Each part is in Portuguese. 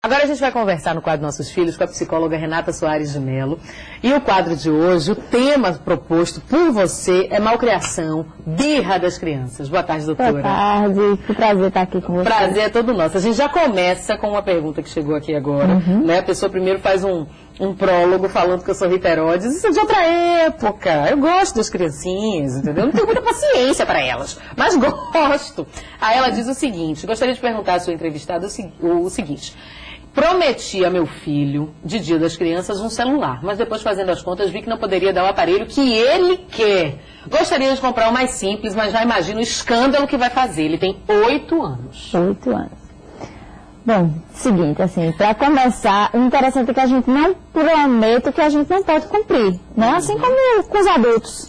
Agora a gente vai conversar no quadro Nossos Filhos com a psicóloga Renata Soares de Mello. E o quadro de hoje, o tema proposto por você é malcriação, birra das crianças. Boa tarde, doutora. Boa tarde, que prazer estar aqui com você. Prazer é todo nosso. A gente já começa com uma pergunta que chegou aqui agora. Né? A pessoa primeiro faz um prólogo falando que eu sou Riteróides. Isso é de outra época. Eu gosto das criancinhas, entendeu? Não tenho muita paciência para elas, mas gosto. Aí ela diz o seguinte, gostaria de perguntar à sua entrevistada o seguinte. Prometi a meu filho, de Dia das Crianças, um celular, mas depois, fazendo as contas, vi que não poderia dar o aparelho que ele quer. Gostaria de comprar o mais simples, mas já imagino o escândalo que vai fazer. Ele tem 8 anos. 8 anos. Bom, seguinte, assim, para começar, o interessante é que a gente não promete o que a gente não pode cumprir, né? Assim como com os adultos.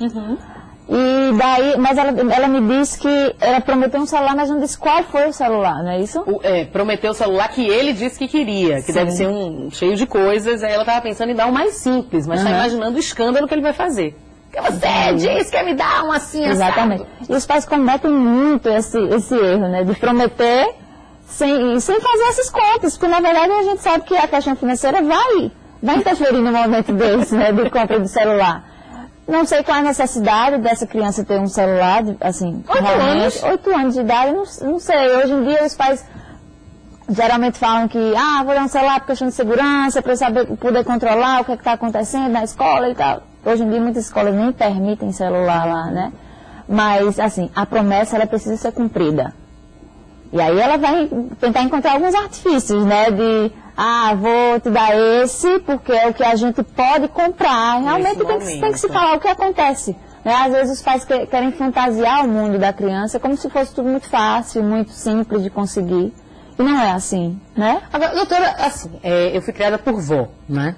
E daí, mas ela me disse que ela prometeu um celular, mas não disse qual foi o celular, não é isso? Prometeu o celular que ele disse que queria, que deve ser cheio de coisas. Aí ela estava pensando em dar um mais simples, mas está imaginando o escândalo que ele vai fazer. Porque você disse que me dá um assim, exatamente. E os pais cometem muito esse erro, né? De prometer sem fazer essas contas, porque na verdade a gente sabe que a questão financeira vai interferir no momento desse, né? De compra de celular. Não sei qual é a necessidade dessa criança ter um celular, assim, 8 anos de idade, não sei. Hoje em dia os pais geralmente falam que, vou dar um celular por questão de segurança, para eu poder controlar o que está acontecendo na escola e tal. Hoje em dia muitas escolas nem permitem celular lá, né? Mas, assim, a promessa ela precisa ser cumprida. E aí ela vai tentar encontrar alguns artifícios, né? De, vou te dar esse porque é o que a gente pode comprar. Realmente tem que se falar o que acontece. Né? Às vezes os pais querem fantasiar o mundo da criança como se fosse tudo muito fácil, muito simples de conseguir. E não é assim, né? Agora, doutora, assim, eu fui criada por vó, né?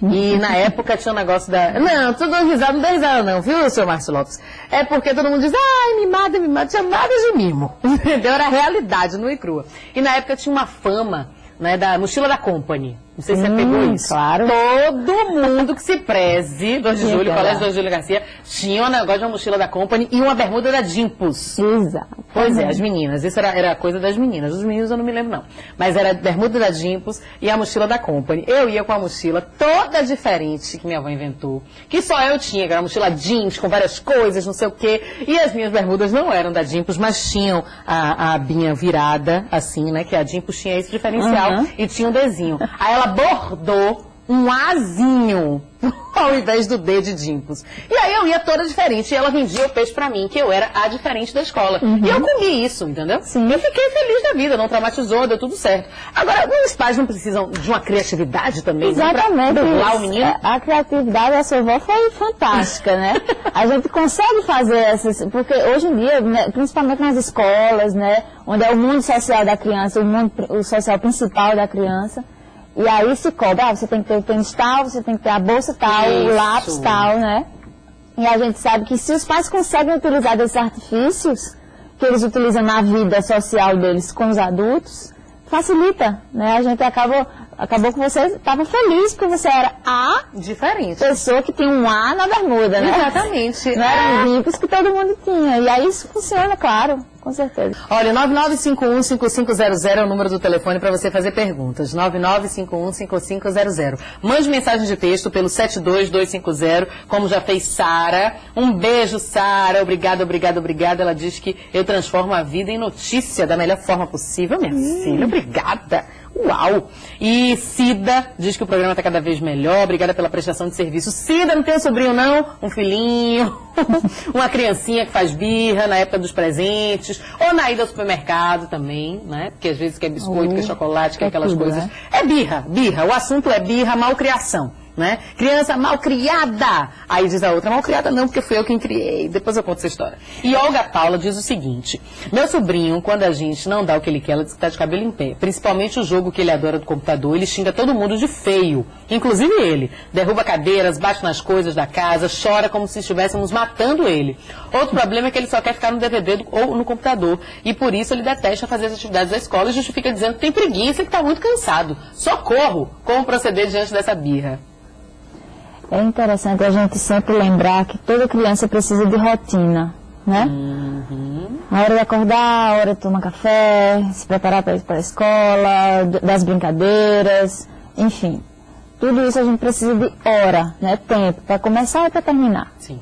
E na época tinha um negócio da... Não, tô dando risada, não dá risada não, viu, senhor Márcio Lopes? É porque todo mundo diz, mimada, tinha nada de mimo. Entendeu? Era a realidade, nua e crua. E na época tinha uma fama, né, da mochila da Company. Não sei se você pegou isso. Claro. Todo mundo que se preze, 2 de julho, Colégio 2 de Julho Garcia, tinha um negócio de uma mochila da Company e uma bermuda da Dimpos. Exato. Pois é, as meninas. Isso era coisa das meninas. Dos meninos eu não me lembro, não. Mas era a bermuda da Dimpos e a mochila da Company. Eu ia com a mochila toda diferente que minha avó inventou, que só eu tinha, que era uma mochila jeans com várias coisas, não sei o quê. E as minhas bermudas não eram da Dimpos, mas tinham a abinha virada, assim, né? Que a Dimpos tinha esse diferencial e tinha um desenho. Aí ela bordou um azinho ao invés do D de Dimpos. E aí eu ia toda diferente. E ela vendia o peixe pra mim, que eu era a diferente da escola. E eu comi isso, entendeu? Sim. Eu fiquei feliz da vida, não traumatizou, deu tudo certo. Agora, os pais não precisam de uma criatividade também? Exatamente. Pra dublar o menino? A criatividade da sua avó foi fantástica, né? A gente consegue fazer essas... Porque hoje em dia, né, principalmente nas escolas, né? Onde é o mundo social da criança, o social principal da criança. E aí se cobra, você tem que ter o tênis tal, você tem que ter a bolsa tal, o lápis tal, né? E a gente sabe que se os pais conseguem utilizar desses artifícios que eles utilizam na vida social deles com os adultos, facilita, né? A gente acabou que você estava feliz porque você era a pessoa que tem um A na bermuda, né? Exatamente. Não eram Dimpos que todo mundo tinha. E aí isso funciona, claro. Com certeza. Olha, 9951-5500 é o número do telefone para você fazer perguntas. 9951-5500. Mande mensagem de texto pelo 72250, como já fez Sara. Um beijo, Sara. Obrigada. Ela diz que eu transformo a vida em notícia da melhor forma possível. Minha filha, obrigada. Uau! E Cida diz que o programa está cada vez melhor. Obrigada pela prestação de serviço. Cida, não tem um sobrinho, não? Um filhinho? Uma criancinha que faz birra na época dos presentes. Ou na ida ao supermercado também, né? Porque às vezes quer biscoito, quer chocolate, quer aquelas coisas. Né? É birra. O assunto é birra, malcriação. Né? Criança malcriada. Aí diz a outra, malcriada não, porque fui eu quem criei. Depois eu conto essa história. E Olga Paula diz o seguinte: meu sobrinho, quando a gente não dá o que ele quer, ela diz que está de cabelo em pé. Principalmente o jogo que ele adora do computador, ele xinga todo mundo de feio. Inclusive ele. Derruba cadeiras, bate nas coisas da casa, chora como se estivéssemos matando ele. Outro problema é que ele só quer ficar no DVD ou no computador. E por isso ele detesta fazer as atividades da escola e justifica dizendo que tem preguiça e que está muito cansado. Socorro! Como proceder diante dessa birra? É interessante a gente sempre lembrar que toda criança precisa de rotina. né? A hora de acordar, a hora de tomar café, se preparar para ir para a escola, das brincadeiras, enfim. Tudo isso a gente precisa de hora, né? Tempo, para começar e para terminar. Sim.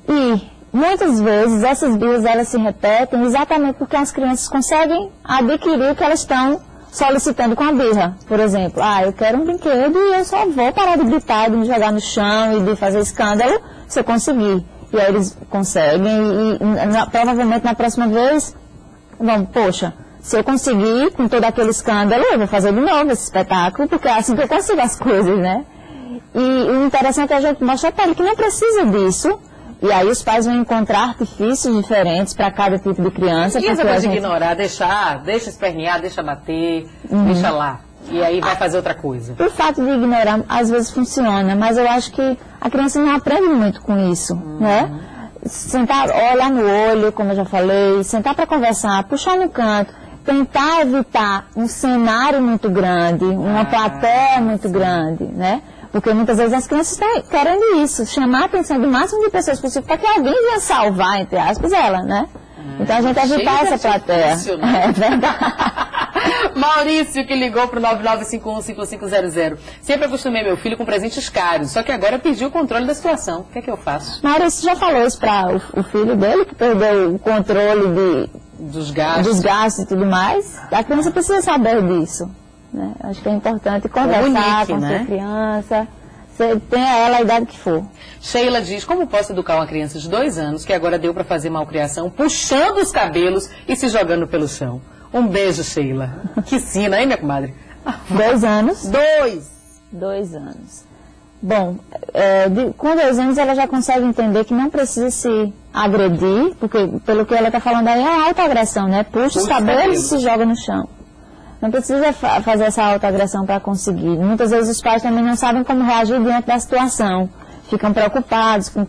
E muitas vezes essas birras elas se repetem exatamente porque as crianças conseguem adquirir o que elas estão solicitando com a birra. Por exemplo, eu quero um brinquedo e eu só vou parar de gritar, de me jogar no chão e de fazer escândalo se eu conseguir. E aí eles conseguem e provavelmente na próxima vez, bom, poxa, se eu conseguir com todo aquele escândalo, eu vou fazer de novo esse espetáculo, porque é assim que eu consigo as coisas, né? E o interessante é a gente mostrar para ele que não precisa disso. E aí os pais vão encontrar artifícios diferentes para cada tipo de criança. E essa coisa de ignorar, deixa espernear, deixa bater, deixa lá. E aí vai fazer outra coisa. O fato de ignorar às vezes funciona, mas eu acho que a criança não aprende muito com isso, né? Sentar, olhar no olho, como eu já falei, sentar para conversar, puxar no canto, tentar evitar um cenário muito grande, uma plateia muito grande, né? Porque muitas vezes as crianças estão querendo isso, chamar a atenção do máximo de pessoas possível para que alguém venha salvar, entre aspas, ela, né? Então a gente evitar essa plateia. Né? É verdade. Maurício, que ligou para o 99515500. Sempre acostumei meu filho com presentes caros, só que agora perdi o controle da situação. O que é que eu faço? Maurício já falou isso para o filho dele, que perdeu o controle dos gastos e tudo mais. A criança precisa saber disso. Né? Acho que é importante conversar com a sua criança, tenha ela a idade que for. Sheila diz, como posso educar uma criança de 2 anos que agora deu para fazer malcriação, puxando os cabelos e se jogando pelo chão? Um beijo, Sheila. Que sina, hein, minha comadre? 2 anos? 2 anos. Bom, com 2 anos ela já consegue entender que não precisa se agredir, porque pelo que ela está falando aí é autoagressão, né? Puxa os cabelos e se joga no chão. Não precisa fazer essa autoagressão para conseguir. Muitas vezes os pais também não sabem como reagir diante da situação. Ficam preocupados, com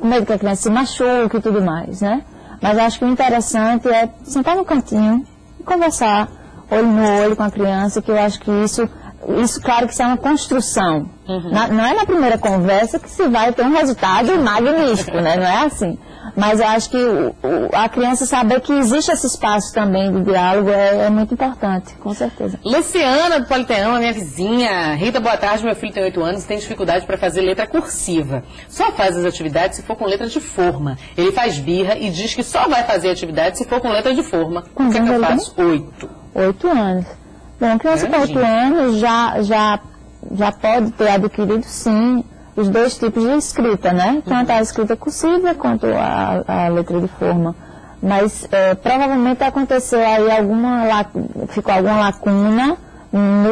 medo que a criança se machuque e tudo mais, né? Mas eu acho que o interessante é sentar no cantinho e conversar, olho no olho com a criança, que eu acho que isso claro que isso é uma construção. Não é na primeira conversa que se vai ter um resultado magnífico, né? Não é assim. Mas eu acho que a criança saber que existe esse espaço também de diálogo é muito importante, com certeza. Luciana do Politeama, minha vizinha. Rita, boa tarde, meu filho tem 8 anos e tem dificuldade para fazer letra cursiva. Só faz as atividades se for com letra de forma. Ele faz birra e diz que só vai fazer atividade se for com letra de forma. O que é que eu faço? 8 anos. Bom, a criança com 8 anos já pode ter adquirido, sim, os 2 tipos de escrita, né? Tanto a escrita cursiva quanto a letra de forma. Mas provavelmente aconteceu aí ficou alguma lacuna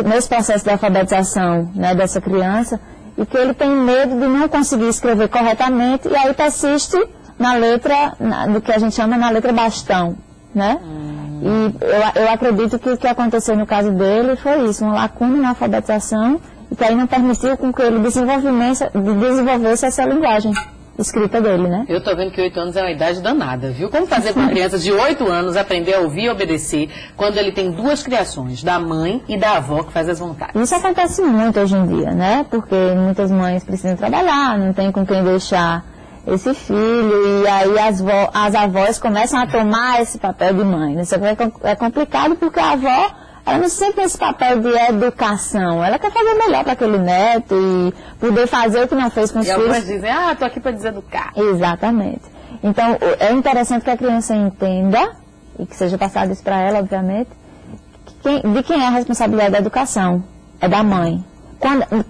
nesse processo de alfabetização, né, dessa criança, e que ele tem medo de não conseguir escrever corretamente e aí persiste na letra, do que a gente chama na letra bastão, né? E eu acredito que o que aconteceu no caso dele foi isso, uma lacuna na alfabetização, e que aí não permitiu com que ele desenvolvesse essa linguagem escrita dele, né? Eu tô vendo que 8 anos é uma idade danada, viu? Como fazer com uma criança de 8 anos aprender a ouvir e obedecer quando ele tem 2 criações, da mãe e da avó que faz as vontades? Isso acontece muito hoje em dia, né? Porque muitas mães precisam trabalhar, não tem com quem deixar esse filho, e aí as avós começam a tomar esse papel de mãe. Isso é complicado porque a avó, ela não se sente nesse papel de educação. Ela quer fazer melhor para aquele neto e poder fazer o que não fez com os filhos. E algumas dizem, tô aqui para deseducar. Exatamente. Então, é interessante que a criança entenda, e que seja passado isso para ela, obviamente, de quem é a responsabilidade da educação. É da mãe.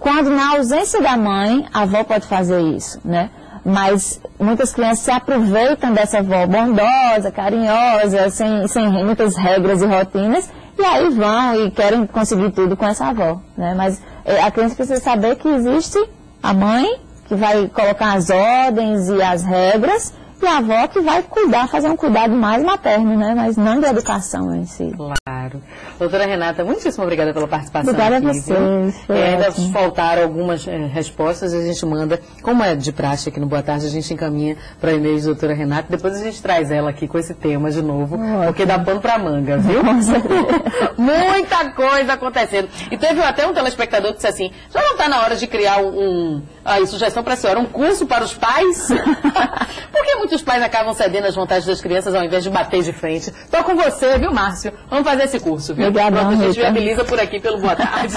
Quando na ausência da mãe, a avó pode fazer isso, né? Mas muitas crianças se aproveitam dessa avó bondosa, carinhosa, sem muitas regras e rotinas, e aí vão e querem conseguir tudo com essa avó, né? Mas a criança precisa saber que existe a mãe, que vai colocar as ordens e as regras, e a avó que vai fazer um cuidado mais materno, né? Mas não de educação em si. Claro. Claro. Doutora Renata, muitíssimo obrigada pela participação. Obrigada aqui, a vocês. ainda faltaram algumas respostas, a gente manda, como é de praxe aqui no Boa Tarde, a gente encaminha para o e-mail de doutora Renata, depois a gente traz ela aqui com esse tema de novo, porque dá pano pra manga, viu? Muita coisa acontecendo. E teve até um telespectador que disse assim, já não está na hora de criar sugestão para a senhora, um curso para os pais? Porque muitos pais acabam cedendo às vontades das crianças ao invés de bater de frente. Estou com você, viu, Márcio? Vamos fazer esse curso, viu? Obrigada, Pronto, a gente Rita. viabiliza por aqui pelo Boa Tarde.